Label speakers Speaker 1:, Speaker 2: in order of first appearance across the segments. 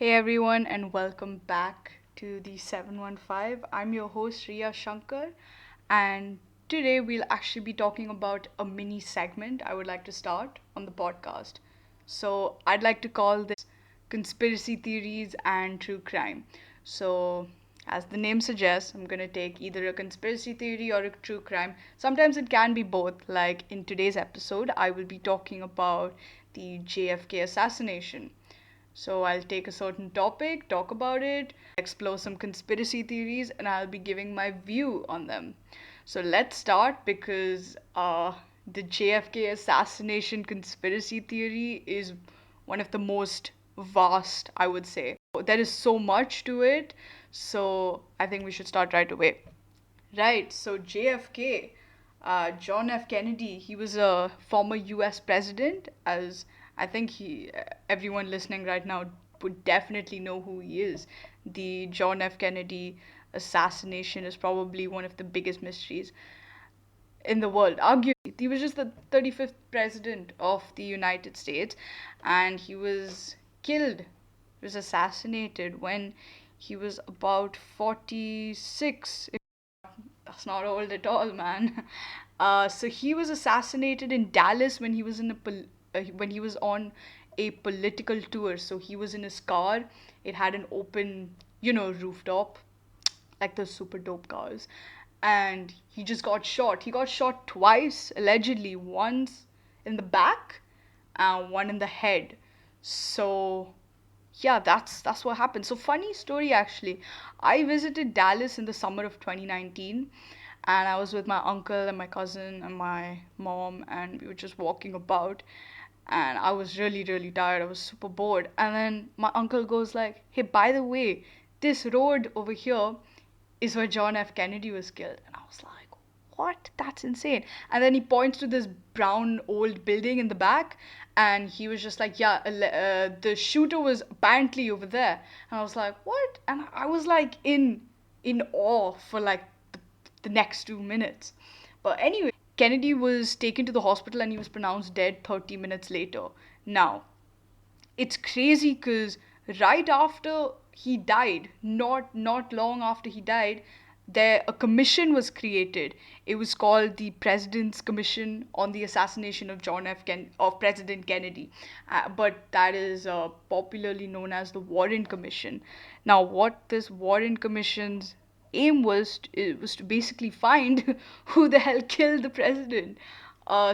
Speaker 1: Hey everyone, and welcome back to the 715. I'm your host Riya Shankar, and today we'll actually be talking about a mini segment I would like to start on the podcast. So, I'd like to call this Conspiracy Theories and True Crime. So, as the name suggests, I'm going to take either a conspiracy theory or a true crime. Sometimes it can be both. Like in today's episode, I will be talking about the JFK assassination. So I'll take a certain topic, talk about it, explore some conspiracy theories, and I'll be giving my view on them. So let's start because the JFK assassination conspiracy theory is one of the most vast, I would say. There is so much to it, so I think we should start right away. Right, so JFK, John F. Kennedy, he was a former US president, as I think everyone listening right now would definitely know who he is. The John F. Kennedy assassination is probably one of the biggest mysteries in the world. Arguably, he was just the 35th president of the United States, and he was killed, he was assassinated when he was about 46. That's not old at all, man. So he was assassinated in Dallas when he was when he was on a political tour. So he was in his car. It had an open, rooftop, like those super dope cars. And he just got shot. He got shot twice, allegedly. Once in the back and one in the head. So yeah, that's what happened. So funny story actually. I visited Dallas in the summer of 2019, and I was with my uncle and my cousin and my mom, and we were just walking about, and I was really tired. I was super bored. And then my uncle goes like, "Hey, by the way, this road over here is where John F. Kennedy was killed." And I was like, "What? That's insane." And then he points to this brown old building in the back, and he was just like, "Yeah, the shooter was apparently over there." And I was like, "What?" And I was like in awe for like the next 2 minutes. But anyway, Kennedy was taken to the hospital and he was pronounced dead 30 minutes later. Now, it's crazy because right after he died, not long after he died, there a commission was created. It was called the President's Commission on the Assassination of of President Kennedy, but that is popularly known as the Warren Commission. Now, what this Warren Commission's aim it was to basically find who the hell killed the president.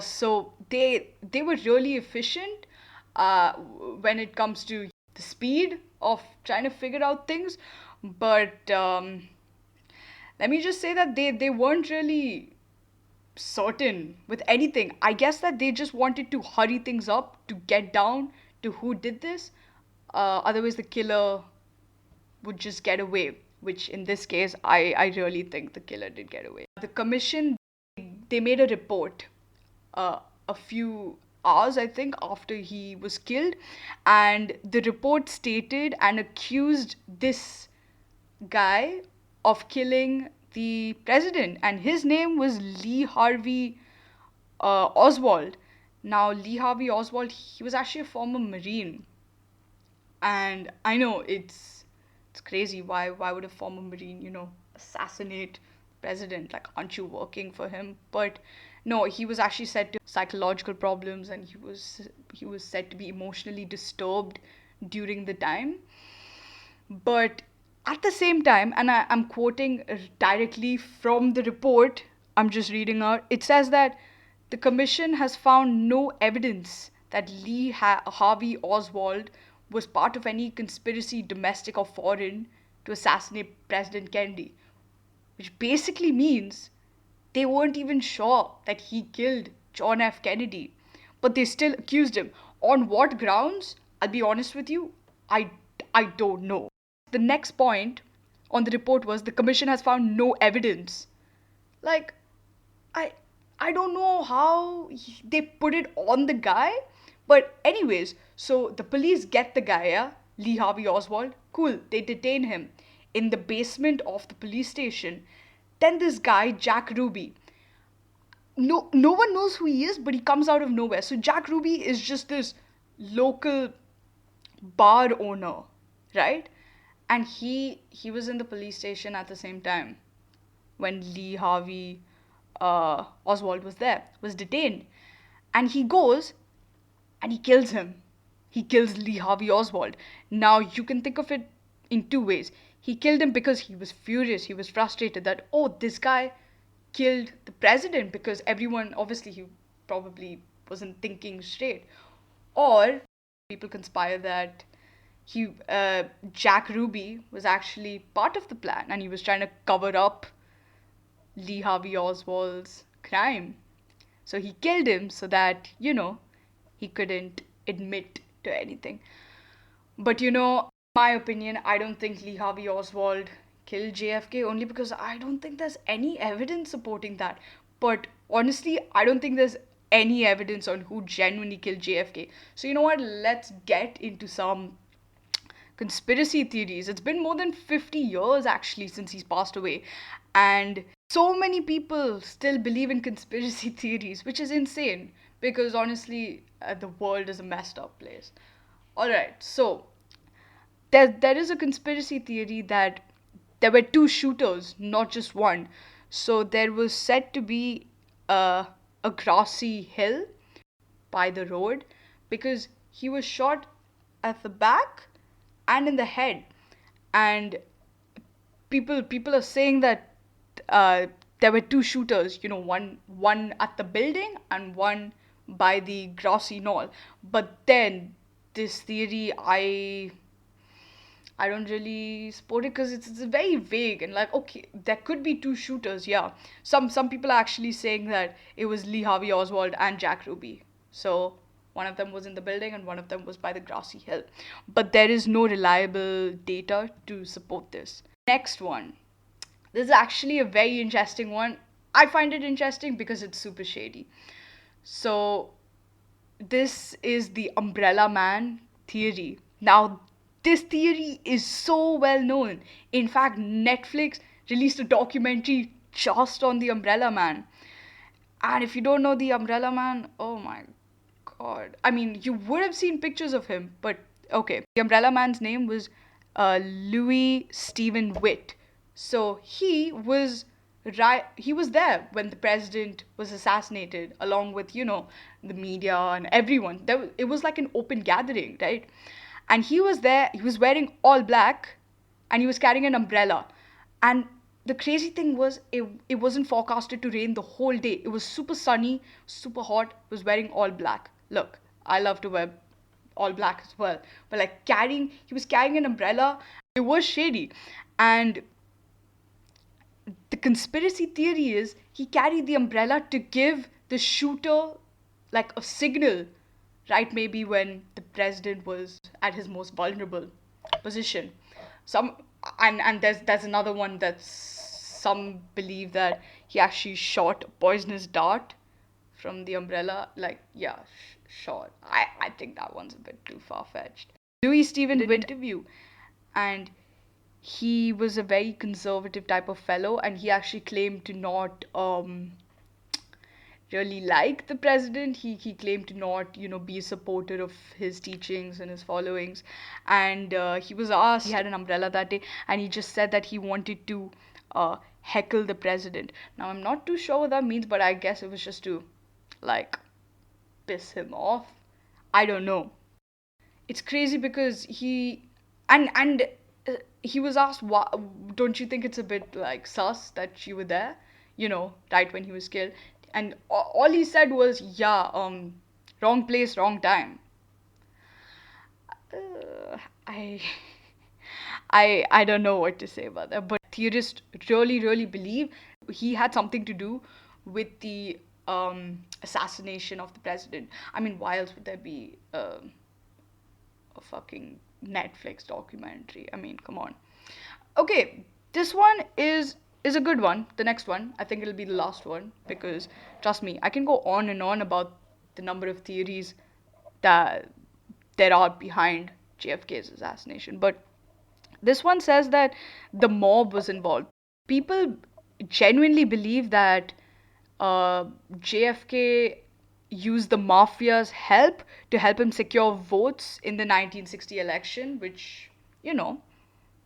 Speaker 1: So they were really efficient when it comes to the speed of trying to figure out things. But let me just say that they weren't really certain with anything. I guess that they just wanted to hurry things up to get down to who did this. Otherwise, the killer would just get away, which in this case, I really think the killer did get away. The commission, they made a report a few hours, I think, after he was killed, and the report stated and accused this guy of killing the president, and his name was Lee Harvey Oswald. Now, Lee Harvey Oswald, he was actually a former Marine, and I know it's crazy. Why would a former Marine, assassinate the president? Like, aren't you working for him? But no, he was actually said to have psychological problems, and he was said to be emotionally disturbed during the time. But at the same time, and I'm quoting directly from the report, I'm just reading out, it says that the commission has found no evidence that Harvey Oswald was part of any conspiracy, domestic or foreign, to assassinate President Kennedy, which basically means they weren't even sure that he killed John F. Kennedy, but they still accused him. On what grounds? I'll be honest with you, I, I don't know. The next point on the report was the commission has found no evidence. Like, I I don't know how they put it on the guy, but anyways, so the police get the guy, yeah, Lee Harvey Oswald. Cool, they detain him in the basement of the police station. Then this guy Jack Ruby, no one knows who he is, but he comes out of nowhere. So Jack Ruby is just this local bar owner, right? And he was in the police station at the same time when Lee Harvey Oswald was detained, and he goes and he kills him. He kills Lee Harvey Oswald. Now you can think of it in two ways. He killed him because he was furious, he was frustrated that, oh, this guy killed the president, because everyone, obviously, he probably wasn't thinking straight. Or people conspire that he Jack Ruby was actually part of the plan and he was trying to cover up Lee Harvey Oswald's crime. So he killed him so that, he couldn't admit to anything. But my opinion, I don't think Lee Harvey Oswald killed JFK, only because I don't think there's any evidence supporting that. But honestly, I don't think there's any evidence on who genuinely killed JFK. So you know what? Let's get into some conspiracy theories. It's been more than 50 years actually since he's passed away. And so many people still believe in conspiracy theories, which is insane because honestly, the world is a messed up place. Alright, so there is a conspiracy theory that there were two shooters, not just one. So there was said to be a, a grassy hill by the road because he was shot at the back and in the head. And people are saying that uh, there were two shooters, one at the building and one by the grassy knoll. But then this theory, I don't really support it because it's very vague and like, okay, there could be two shooters, yeah. Some people are actually saying that it was Lee Harvey Oswald and Jack Ruby. So one of them was in the building and one of them was by the grassy hill. But there is no reliable data to support this. Next one. This is actually a very interesting one. I find it interesting because it's super shady. So this is the umbrella man theory. Now, this theory is so well known. In fact, Netflix released a documentary just on the umbrella man. And if you don't know the umbrella man, oh my god. I mean, you would have seen pictures of him, but okay. The umbrella man's name was Louis Stephen Witt. So he was there when the president was assassinated, along with the media and everyone. It was like an open gathering, right? And he was there. He was wearing all black, and he was carrying an umbrella. And the crazy thing was, it wasn't forecasted to rain the whole day. It was super sunny, super hot. He was wearing all black. Look, I love to wear all black as well. But like he was carrying an umbrella. It was shady. And the conspiracy theory is he carried the umbrella to give the shooter like a signal, right? Maybe when the president was at his most vulnerable position. Some and there's another one that some believe that he actually shot a poisonous dart from the umbrella. Like, yeah, sure. I think that one's a bit too far fetched. Louis Stephen did an interview, and he was a very conservative type of fellow, and he actually claimed to not really like the president. He claimed to not be a supporter of his teachings and his followings. And he was asked, he had an umbrella that day, and he just said that he wanted to heckle the president. Now I'm not too sure what that means, but I guess it was just to like piss him off. I don't know. It's crazy because and he was asked, why don't you think it's a bit like sus that you were there, right when he was killed? And all he said was, yeah, wrong place, wrong time. I I don't know what to say about that, but theorists really believe he had something to do with the assassination of the president. I mean, why else would there be a fucking Netflix documentary? I mean, come on. Okay, this one is a good one. The next one, I think it'll be the last one because trust me, I can go on and on about the number of theories that there are behind JFK's assassination. But this one says that the mob was involved. People genuinely believe that JFK used the mafia's help to help him secure votes in the 1960 election, which you know,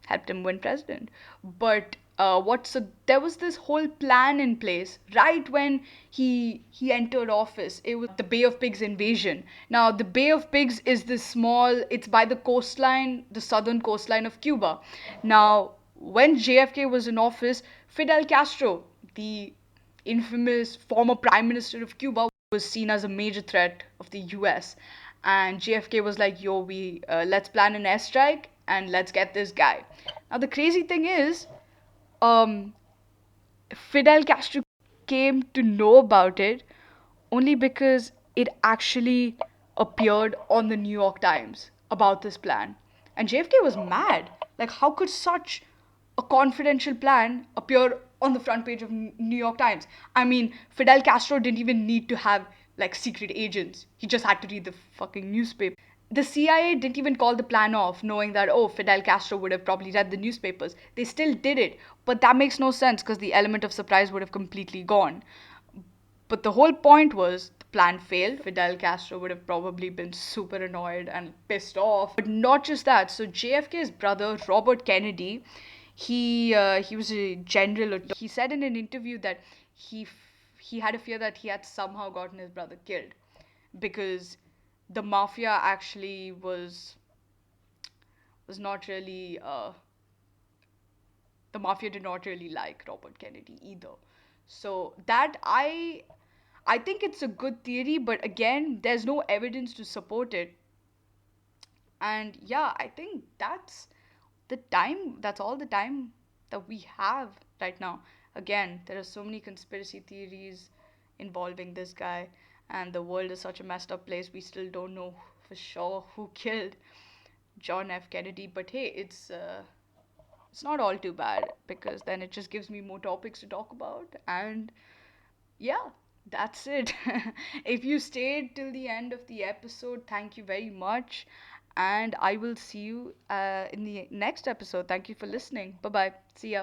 Speaker 1: helped him win president. But there was this whole plan in place right when he entered office. It was the Bay of Pigs invasion. Now the Bay of Pigs is this small. It's by the coastline, the southern coastline of Cuba. Now when JFK was in office, Fidel Castro, the infamous former prime minister of Cuba, was seen as a major threat of the US. And JFK was like, "Yo, we let's plan an airstrike and let's get this guy." Now the crazy thing is, um, Fidel Castro came to know about it only because it actually appeared on the New York Times about this plan. And JFK was mad. Like, how could such a confidential plan appear on the front page of New York Times? I mean, Fidel Castro didn't even need to have like secret agents. He just had to read the fucking newspaper. The CIA didn't even call the plan off, knowing that, oh, Fidel Castro would have probably read the newspapers. They still did it, but that makes no sense because the element of surprise would have completely gone. But the whole point was the plan failed. Fidel Castro would have probably been super annoyed and pissed off. But not just that. So JFK's brother, Robert Kennedy, he was a general. He said in an interview that he had a fear that he had somehow gotten his brother killed because the mafia actually was not really the mafia did not really like Robert Kennedy either. So that I think it's a good theory, but again, there's no evidence to support it. And yeah, I think that's all the time that we have right now. Again, there are so many conspiracy theories involving this guy, and the world is such a messed up place. We still don't know for sure who killed John F. Kennedy, but hey, it's not all too bad because then it just gives me more topics to talk about. And yeah, that's it. If you stayed till the end of the episode, thank you very much. And I will see you in the next episode. Thank you for listening. Bye bye. See ya.